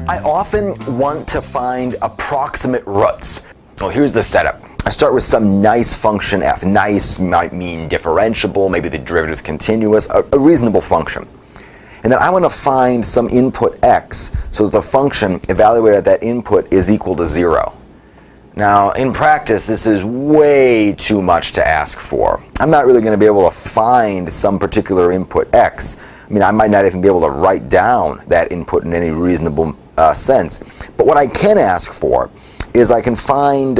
I often want to find approximate roots. Well, here's the setup. I start with some nice function f. Nice might mean differentiable, maybe the derivative is continuous, a reasonable function. And then I want to find some input x so that the function evaluated at that input is equal to 0. Now, in practice, this is way too much to ask for. I'm not really going to be able to find some particular input x. I mean, I might not even be able to write down that input in any reasonable sense. But what I can ask for is I can find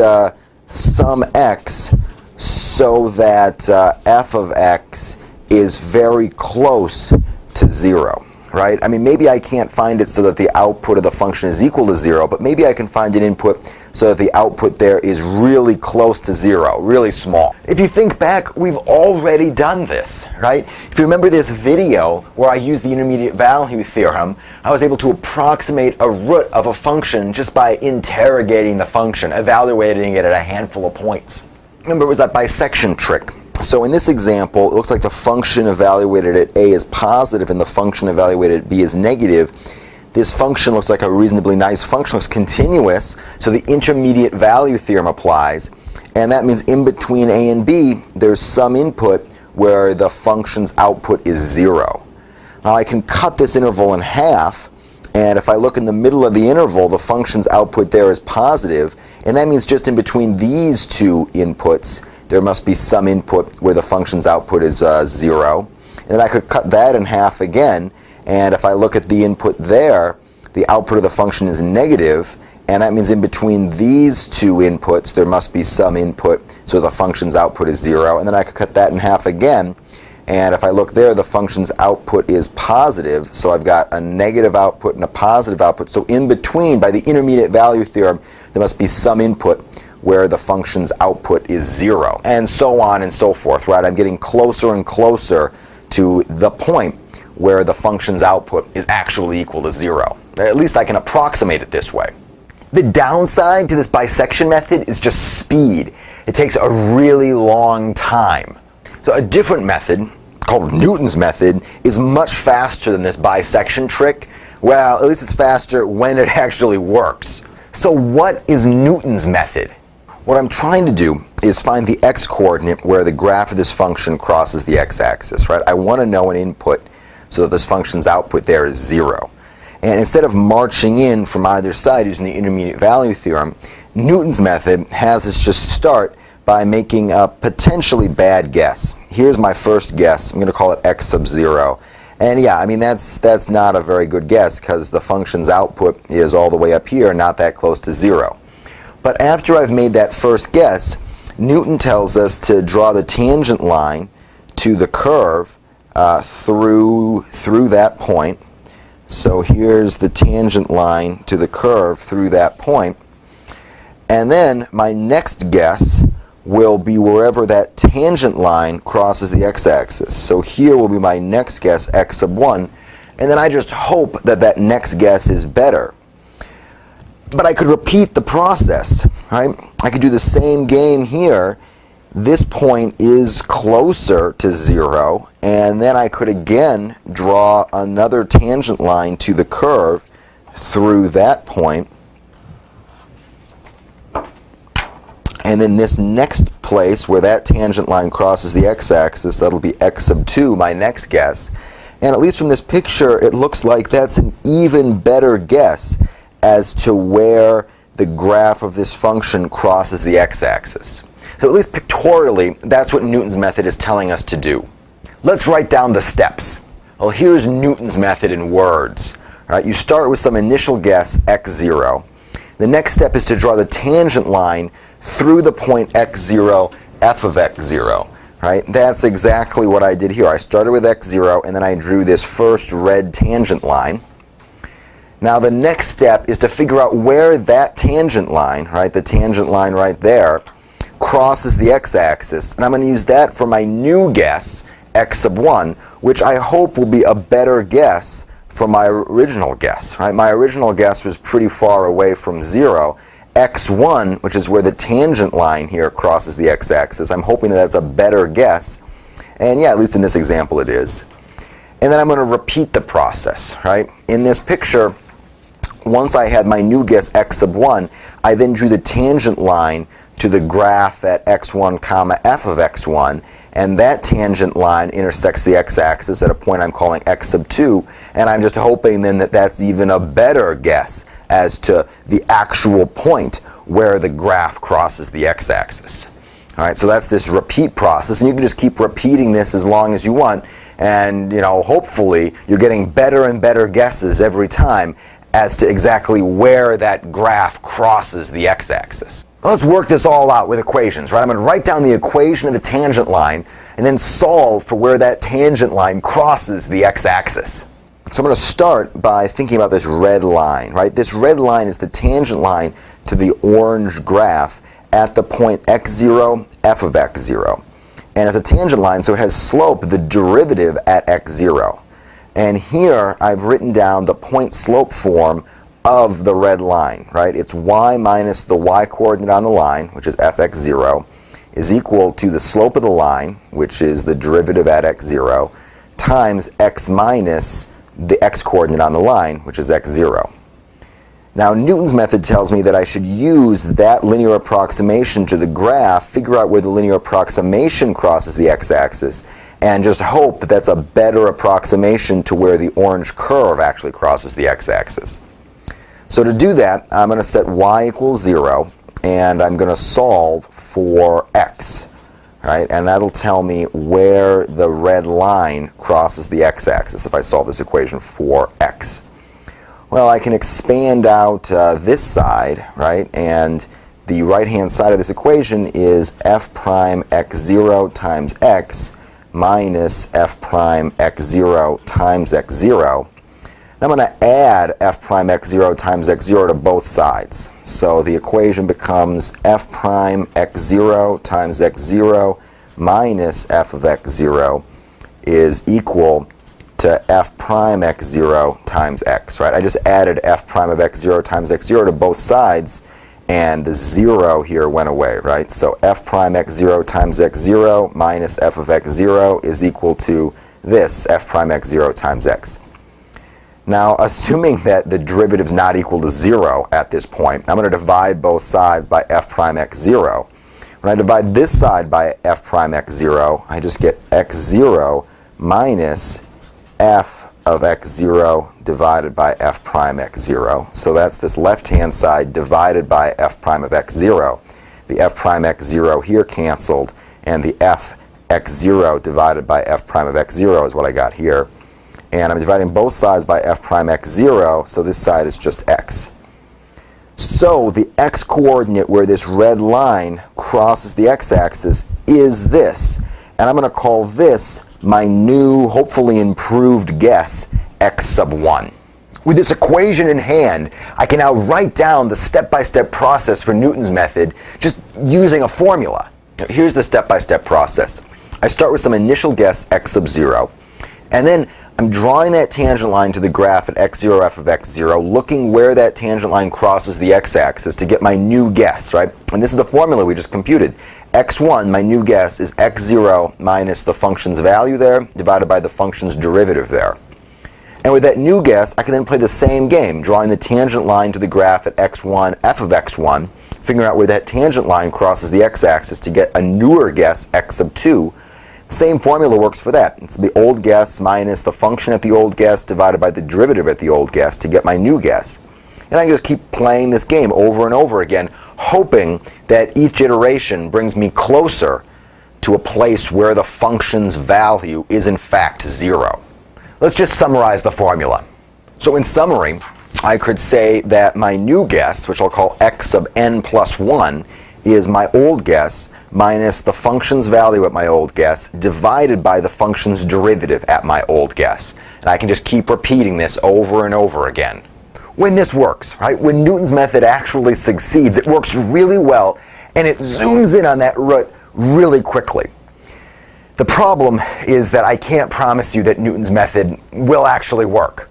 some x so that f of x is very close to 0, right? I mean, maybe I can't find it so that the output of the function is equal to 0, but maybe I can find an input so that the output there is really close to 0, really small. If you think back, we've already done this, right? If you remember this video where I used the intermediate value theorem, I was able to approximate a root of a function just by interrogating the function, evaluating it at a handful of points. Remember, it was that bisection trick. So in this example, it looks like the function evaluated at a is positive and the function evaluated at b is negative. This function looks like a reasonably nice function, looks continuous, so the intermediate value theorem applies, and that means in between a and b, there's some input where the function's output is 0. Now I can cut this interval in half, and if I look in the middle of the interval, the function's output there is positive, and that means just in between these two inputs, there must be some input where the function's output is 0. And then I could cut that in half again, and if I look at the input there, the output of the function is negative, and that means in between these two inputs, there must be some input, so the function's output is 0. And then I could cut that in half again, and if I look there, the function's output is positive, so I've got a negative output and a positive output. So in between, by the intermediate value theorem, there must be some input where the function's output is 0, and so on and so forth, right? I'm getting closer and closer to the point where the function's output is actually equal to 0. At least I can approximate it this way. The downside to this bisection method is just speed. It takes a really long time. So a different method, called Newton's method, is much faster than this bisection trick. Well, at least it's faster when it actually works. So what is Newton's method? What I'm trying to do is find the x-coordinate where the graph of this function crosses the x-axis, right? I want to know an input so that this function's output there is 0. And instead of marching in from either side using the intermediate value theorem, Newton's method has us just start by making a potentially bad guess. Here's my first guess. I'm going to call it x sub 0. And yeah, I mean, that's not a very good guess because the function's output is all the way up here, not that close to 0. But after I've made that first guess, Newton tells us to draw the tangent line to the curve through that point. So here's the tangent line to the curve through that point. And then my next guess will be wherever that tangent line crosses the x-axis. So here will be my next guess, x sub 1. And then I just hope that that next guess is better. But I could repeat the process, right? I could do the same game here. This point is closer to 0, and then I could again draw another tangent line to the curve through that point. And then this next place where that tangent line crosses the x-axis, that'll be x sub 2, my next guess. And at least from this picture, it looks like that's an even better guess as to where the graph of this function crosses the x-axis. So at least pictorially, that's what Newton's method is telling us to do. Let's write down the steps. Well, here's Newton's method in words. All right, you start with some initial guess, x0. The next step is to draw the tangent line through the point x0, f of x0. Right? That's exactly what I did here. I started with x0, and then I drew this first red tangent line. Now the next step is to figure out where that tangent line, right, the tangent line right there, crosses the x-axis, and I'm going to use that for my new guess, x sub 1, which I hope will be a better guess from my original guess. Right? My original guess was pretty far away from 0. x1, which is where the tangent line here crosses the x-axis, I'm hoping that that's a better guess, and yeah, at least in this example it is. And then I'm going to repeat the process. Right? In this picture, once I had my new guess x sub 1, I then drew the tangent line to the graph at x1 comma f of x1, and that tangent line intersects the x-axis at a point I'm calling x sub 2, and I'm just hoping then that that's even a better guess as to the actual point where the graph crosses the x-axis. All right, so that's this repeat process, and you can just keep repeating this as long as you want, and hopefully you're getting better and better guesses every time as to exactly where that graph crosses the x-axis. Let's work this all out with equations, right? I'm going to write down the equation of the tangent line and then solve for where that tangent line crosses the x-axis. So I'm going to start by thinking about this red line, right? This red line is the tangent line to the orange graph at the point x0, f of x0. And it's a tangent line, so it has slope, the derivative at x0. And here I've written down the point slope form of the red line, right? It's y minus the y coordinate on the line, which is fx0, is equal to the slope of the line, which is the derivative at x0, times x minus the x coordinate on the line, which is x0. Now, Newton's method tells me that I should use that linear approximation to the graph, figure out where the linear approximation crosses the x-axis, and just hope that that's a better approximation to where the orange curve actually crosses the x-axis. So to do that, I'm going to set y equals 0, and I'm going to solve for x, right? And that'll tell me where the red line crosses the x-axis if I solve this equation for x. Well, I can expand out this side, right? And the right-hand side of this equation is f prime x0 times x minus f prime x0 times x0. And I'm going to add f prime x0 times x0 to both sides. So the equation becomes f prime x0 times x0 minus f of x0 is equal to f prime x0 times x, right? I just added f prime of x0 times x0 to both sides, and the 0 here went away, right? So f prime x0 times x0 minus f of x0 is equal to this, f prime x0 times x. Now, assuming that the derivative is not equal to 0 at this point, I'm going to divide both sides by f prime x0. When I divide this side by f prime x0, I just get x0 minus f of x0 divided by f prime x0. So that's this left-hand side divided by f prime of x0. The f prime x0 here canceled, and the f x0 divided by f prime of x0 is what I got here. And I'm dividing both sides by f prime x0, so this side is just x. So the x-coordinate where this red line crosses the x-axis is this. And I'm going to call this my new, hopefully improved guess, x sub 1. With this equation in hand, I can now write down the step-by-step process for Newton's method just using a formula. Now, here's the step-by-step process. I start with some initial guess, x sub 0, and then I'm drawing that tangent line to the graph at x0, f of x0, looking where that tangent line crosses the x-axis to get my new guess, right? And this is the formula we just computed. x1, my new guess, is x0 minus the function's value there divided by the function's derivative there. And with that new guess, I can then play the same game, drawing the tangent line to the graph at x1, f of x1, figuring out where that tangent line crosses the x-axis to get a newer guess, x sub 2. Same formula works for that. It's the old guess minus the function at the old guess divided by the derivative at the old guess to get my new guess. And I just keep playing this game over and over again, hoping that each iteration brings me closer to a place where the function's value is in fact 0. Let's just summarize the formula. So in summary, I could say that my new guess, which I'll call x sub n plus 1, is my old guess minus the function's value at my old guess divided by the function's derivative at my old guess. And I can just keep repeating this over and over again. When this works, right, when Newton's method actually succeeds, it works really well and it zooms in on that root really quickly. The problem is that I can't promise you that Newton's method will actually work.